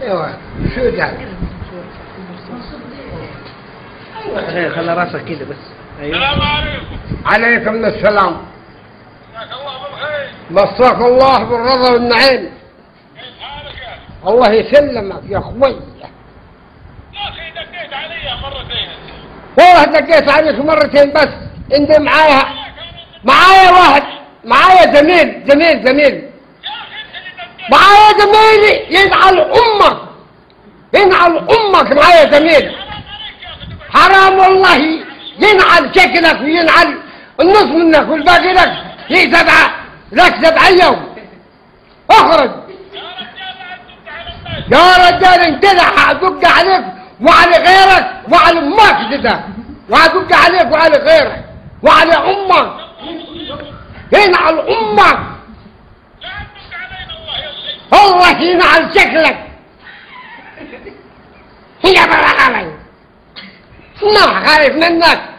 ايوه شو ده؟ ايوه خلي راسك كده بس. ايوه السلام عليكم. عليكم السلام. مساك الله بالخير. مساك الله بالرضا والنعيم. كيف حالك يا اخي؟ الله يسلمك يا اخوي. يا اخي دقيت علي مرتين. والله دقيت عليك مرتين بس. انت معايا واحد، معايا زميل. يا اخي انت اللي دقيت. معايا زميلي ينعل امك، ينعل امك. معايا زميل حرام والله، ينعل شكلك وينعل النص منك والباقي لك. هي لك 7 يوم. اخرج يا رجال لا تدق على الناس. يا رجال. انت هدق عليك وعلى غيرك وعلى امك كده، وهدق عليك وعلى غيرك وعلى امك. ينعل امك. لا تدق علينا الله يا الله ينعل شكلك. هي بلا علي ما خايف منك.